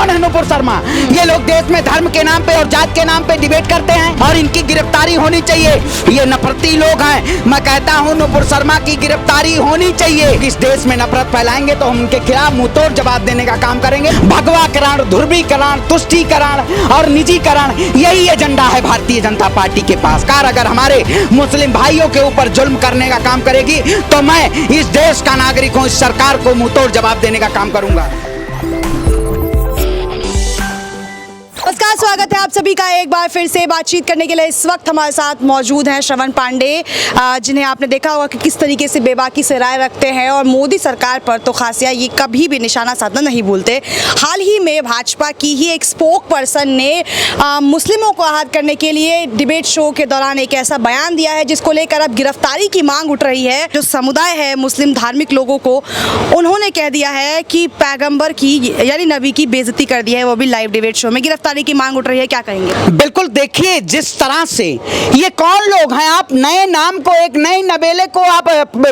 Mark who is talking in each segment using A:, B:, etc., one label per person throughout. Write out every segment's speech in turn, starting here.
A: कौन है नुपुर शर्मा? ये लोग देश में धर्म के नाम पे और जात के नाम पे डिबेट करते हैं और इनकी गिरफ्तारी होनी चाहिए। ये नफरती लोग हैं। मैं कहता हूँ नुपुर शर्मा की गिरफ्तारी होनी चाहिए। इस देश में नफरत फैलाएंगे तो हम उनके खिलाफ मुंहतोड़ जवाब देने का काम करेंगे। भगवाकरण, ध्रुवीकरण, तुष्टीकरण और निजीकरण, यही एजेंडा है भारतीय जनता पार्टी के पास। कार अगर हमारे मुस्लिम भाइयों के ऊपर जुल्म करने का काम करेगी तो मैं इस देश का नागरिक हूँ, इस सरकार को मुंहतोड़ जवाब देने का काम करूंगा।
B: नमस्कार, स्वागत है आप सभी का एक बार फिर से। बातचीत करने के लिए इस वक्त हमारे साथ मौजूद हैं श्रवण पांडे, जिन्हें आपने देखा होगा कि किस तरीके से बेबाकी से राय रखते हैं और मोदी सरकार पर तो खासिया ये कभी भी निशाना साधना नहीं भूलते। हाल ही में भाजपा की ही एक स्पोक पर्सन ने मुस्लिमों को आहत करने के लिए डिबेट शो के दौरान एक ऐसा बयान दिया है जिसको लेकर अब गिरफ्तारी की मांग उठ रही है। जो समुदाय है मुस्लिम धार्मिक लोगों को, उन्होंने कह दिया है कि पैगंबर की यानी नबी की बेइज्जती कर दी है, वो भी लाइव डिबेट शो में। गिरफ्तारी की मांग उठ रही है, क्या कहेंगे?
A: बिल्कुल, देखिए जिस तरह से ये कौन लोग हैं, आप नए नाम को, एक नए नबेले को आप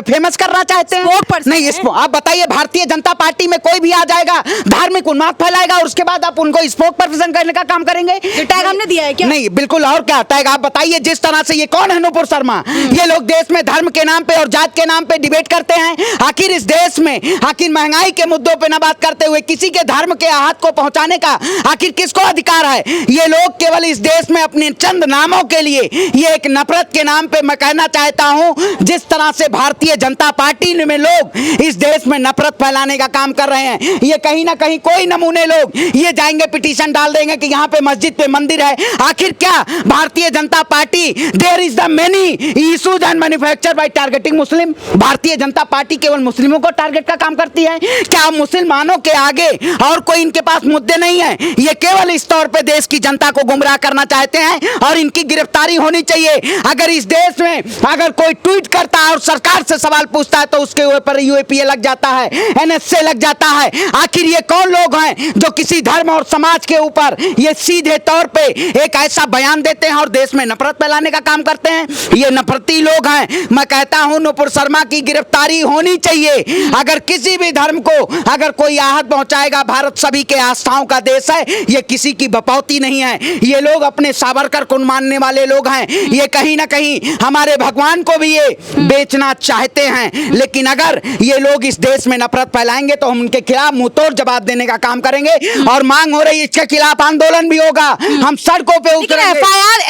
A: फेमस करना चाहते हैं? नहीं, इसको आप बताइए, भारतीय जनता पार्टी में कोई भी आ जाएगा, धार्मिक उन्माद फैलाएगा और उसके बाद आप उनको स्पोक पर्सन करने का काम करेंगे?
B: टैग हमने दिया है क्या?
A: नहीं, बिल्कुल। और क्या टैग? आप बताइए। जिस तरह से ये कौन है नुपुर शर्मा? ये लोग देश में धर्म के नाम पे और जात के नाम पे डिबेट करते हैं। आखिर इस देश में आखिर महंगाई के मुद्दों पे न बात करते हुए किसी के धर्म के आहत को पहुंचाने का आखिर किसको अधिकार है? ये लोग केवल इस देश में अपने चंद नामों के लिए ये एक नफरत के नाम पे, मैं कहना चाहता हूं, जिस तरह से भारतीय जनता पार्टी में लोग इस देश में नफरत फैलाने का काम कर रहे हैं, ये कहीं ना कहीं कोई नमूने लोग ये जाएंगे, पिटीशन डाल देंगे कि यहाँ पे मस्जिद पे मंदिर है। आखिर क्या Bharatiya Janata Party, there is the many issues and manufacture by targeting Muslim? Bharatiya Janata party केवल मुस्लिमों को टारगेट का काम करती है क्या? मुसलमानों के आगे और कोई इनके पास मुद्दे नहीं है? ये केवल इस तौर पे देश की जनता को गुमराह करना चाहते हैं और इनकी गिरफ्तारी होनी चाहिए। अगर इस देश में अगर कोई ट्वीट करता है और सरकार से सवाल पूछता है तो उसके ऊपर यूएपीए लग जाता है, एनएसए लग जाता है। आखिर ये कौन लोग हैं जो किसी धर्म और समाज के ऊपर ये सीधे तौर पे एक ऐसा बयान देते हैं और देश में नफरत फैलाने का काम करते हैं? ये नफरती लोग हैं। मैं कहता हूं नुपुर शर्मा की गिरफ्तारी होनी चाहिए। अगर किसी भी धर्म को अगर कोई आहत पहुंचाएगा, भारत सभी के आस्थाओं का देश है, ये किसी की बपौती नहीं है। ये लोग अपने सावरकर को मानने वाले लोग हैं। ये कहीं ना कहीं हमारे भगवान को भी ये बेचना चाहते हैं। लेकिन अगर ये लोग इस देश में नफरत फैलाएंगे तो हम उनके खिलाफ मुंहतोड़ जवाब देने का काम करेंगे और मांग हो रही है, इसके खिलाफ आंदोलन भी होगा, हम सड़कों पे उतरेंगे।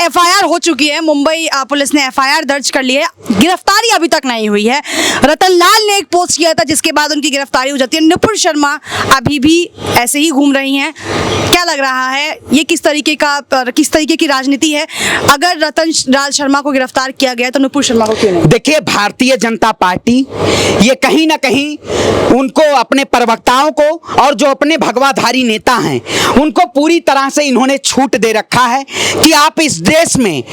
B: एफआईआर हो चुकी है, मुंबई पुलिस ने एफआईआर दर्ज कर ली है, गिरफ्तारी अभी तक नहीं हुई है। रतन लाल ने एक पोस्ट किया था जिसके बाद उनकी गिरफ्तारी हो जाती है। नुपुर शर्मा अभी भी ऐसे ही घूम रही हैं। क्या लग रहा है ये किस तरीके की राजनीति है? अगर रतन लाल शर्मा को गिरफ्तार किया गया तो नुपुर शर्मा को क्यों नहीं?
A: देखिए, भारतीय जनता पार्टी ये कहीं ना कहीं उनको, अपने प्रवक्ताओं को और जो अपने भगवाधारी नेता हैं उनको पूरी तरह से इन्होंने छूट दे रखा है कि आप इस देश में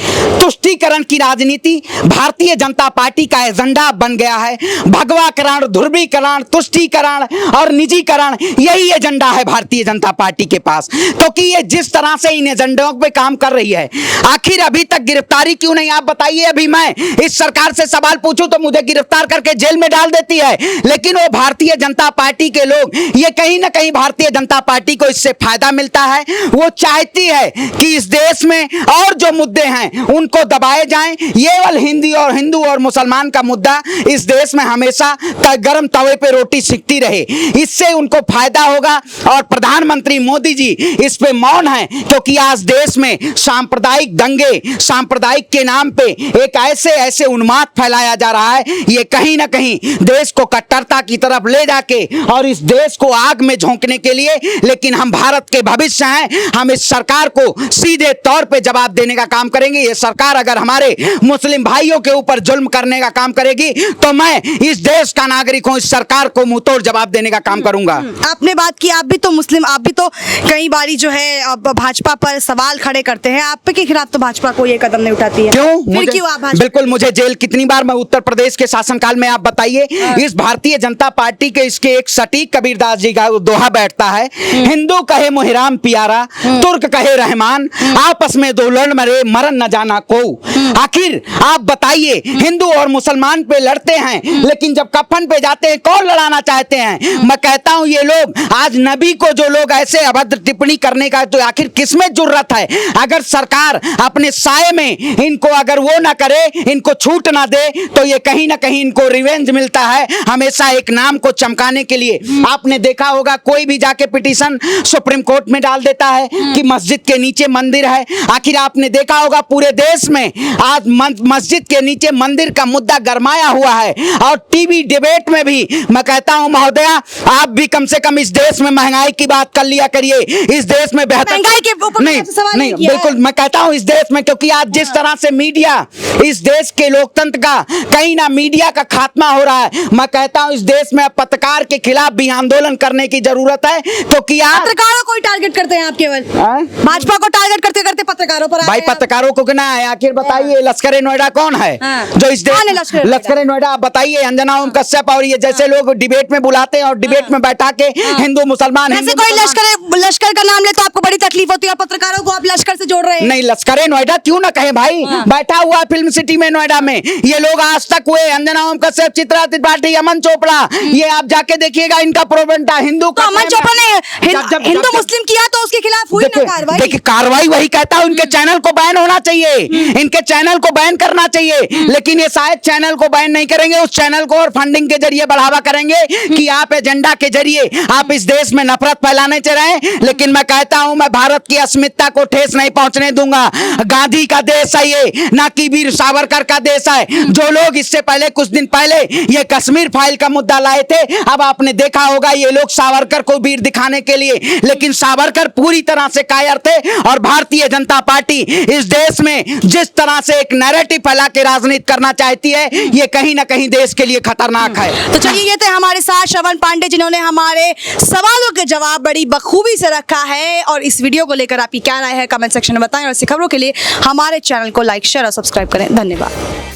A: तुष्टीकरण की राजनीति, भारतीय जनता पार्टी का एजेंडा बन गया है। भगवाकरण, ध्रुवीकरण, तुष्टीकरण और निजीकरण, यही एजेंडा है भारतीय जनता पार्टी के पास। क्योंकि ये जिस तरह से इन एजेंडों पे काम कर रही है, आखिर अभी तक गिरफ्तारी क्यों नहीं? आप बताइए। अभी मैं इस सरकार से सवाल पूछूं तो मुझे गिरफ्तार करके जेल में डाल देती है। लेकिन वो भारतीय जनता पार्टी के लोग, ये कहीं ना कहीं भारतीय जनता पार्टी को इससे फायदा मिलता है। वो चाहती है कि इस देश में और जो मुद्दे हैं उनको दबाए जाएं। ये वाला हिंदू और मुसलमान का मुद्दा इस देश में हमेशा गर्म तवे पे रोटी सिकती रहे, इससे उनको फायदा होगा। और प्रधानमंत्री मोदी जी इस पे मौन है क्योंकि आज देश में सांप्रदायिक दंगे, सांप्रदायिक के नाम पे एक ऐसे उन्माद फैलाया जा रहा है। ये कहीं ना कहीं देश को कट्टरता की तरफ ले जाके और इस देश को आग में झोंकने के लिए। लेकिन हम भारत के भविष्य हैं, हम इस सरकार को सीधे तौर पे जवाब देने का काम करेंगे। ये सरकार अगर हमारे मुस्लिम भाइयों के ऊपर जुल्म करने का काम करेगी तो मैं इस देश का नागरिक हूं, इस सरकार को मुंहतोड़ जवाब देने का काम करूंगा।
B: आपने बात की, आप भी तो मुस्लिम, आप भी तो कई बारी जो है भाजपा पर सवाल खड़े करते हैं। आप के खिलाफ तो भाजपा को ये कदम नहीं उठाती है, क्यों आप?
A: बिल्कुल, मुझे जेल कितनी बार, मैं उत्तर प्रदेश के शासनकाल में, आप बताइए। इस भारतीय जनता पार्टी के इसके एक सटीक कबीरदास जी का दोहा बैठता है, हिंदू कहे मुहिराम प्यारा, तुर्क कहे रहमान, आपस में दो लड़ मरे मरन न जाना को। आखिर आप बताइए, हिंदू और मुसलमान पे लड़ते हैं, लेकिन जब कफन पे जाते हैं कौन लड़ाना चाहते हैं? मैं कहता हूं ये लोग आज नबी को जो लोग ऐसे अभद्र टिप्पणी करने का, तो आखिर किसमें जुर्रत है? अगर सरकार अपने साये में इनको अगर वो ना करे, इनको छूट ना दे, तो ये कहीं ना कहीं इनको रिवेंज मिलता है हमेशा एक नाम को चमकाने के लिए। आपने देखा होगा कोई भी जाके पिटीशन सुप्रीम कोर्ट में डाल देता है कि मस्जिद के नीचे मंदिर है। आखिर आपने देखा होगा पूरे देश में आज मस्जिद के नीचे मंदिर का मुद्दा गरमाया हुआ है। और टीवी डिबेट में भी मैं कहता हूं महोदया, आप भी कम से कम इस देश में महंगाई की बात कर लिया करिए। इस देश में बेहतर
B: महंगाई के ऊपर
A: नहीं बिल्कुल मैं कहता हूं इस देश में, क्योंकि आज जिस तरह से मीडिया इस देश के लोकतंत्र का कहीं ना मीडिया का खात्मा हो रहा है। मैं कहता हूं इस देश में पत्रकार के खिलाफ भी आंदोलन करने की जरूरत है, क्योंकि
B: पत्रकारों को ही टारगेट करते हैं आप केवल, भाजपा को टारगेट करते करते पत्रकारों पर
A: भाई पत्रकारों को क्या है? आखिर बताइए लश्कर ए नोएडा कौन है जो इस देश लश्कर ए नोएडा? बताइए अंजना ओम कश्यप और ये जैसे लोग डिबेट में बुलाते हैं और डिबेट में बैठा के हिंदू मुसलमान
B: कोई लश्कर का नाम ले तो आपको बड़ी तकलीफ होती है, पत्रकारों को आप लश्कर से जोड़ रहे हैं।
A: नहीं लश्कर ए नोएडा क्यों ना कहे भाई, बैठा हुआ फिल्म सिटी में नोएडा में ये लोग आज तक हुए, अंजना ओम कश्यप, चित्रा त्रिपाठी, अमन चोपड़ा, ये आप जाके देखिएगा इनका प्रोपेगेंडा हिंदू का।
B: अमन चोपड़ा ने हिंदू मुस्लिम किया तो उसके खिलाफ हुई ना कार्रवाई।
A: देखिए कार्रवाई वही कहता हूं, इनके चैनल को बैन होना चाहिए, इनके चैनल को बैन करना चाहिए, लेकिन ये शायद चैनल को बैन नहीं करेंगे, उस चैनल को और फंडिंग के जरिए बढ़ावा करेंगे कि आप एजेंडा के जरिए आप इस देश में नफरत फैलाने चल रहे हैं। लेकिन मैं कहता हूं मैं भारत की अस्मिता को ठेस नहीं पहुंचने दूंगा। गांधी का देश है ये, ना कि वीर सावरकर का देश है। जो लोग इससे पहले कुछ दिन पहले ये कश्मीर फाइल का मुद्दा लाए थे, अब आपने देखा होगा ये लोग सावरकर को वीर दिखाने के लिए, लेकिन सावरकर पूरी तरह से कायर थे। और भारतीय जनता पार्टी इस देश में जिस तरह से एक नैरेटिव फैला के राजनीति करना चाहती है, ये कहीं ना कहीं देश के लिए खतरनाक है।
B: तो चलिए ये थे हमारे साथ श्रवण पांडे, जिन्होंने हमारे सवालों के जवाब बड़ी बखूबी से रखा है। और इस वीडियो को लेकर आपकी क्या राय है कमेंट सेक्शन में बताएं, और ऐसी खबरों के लिए हमारे चैनल को लाइक शेयर और सब्सक्राइब करें। धन्यवाद।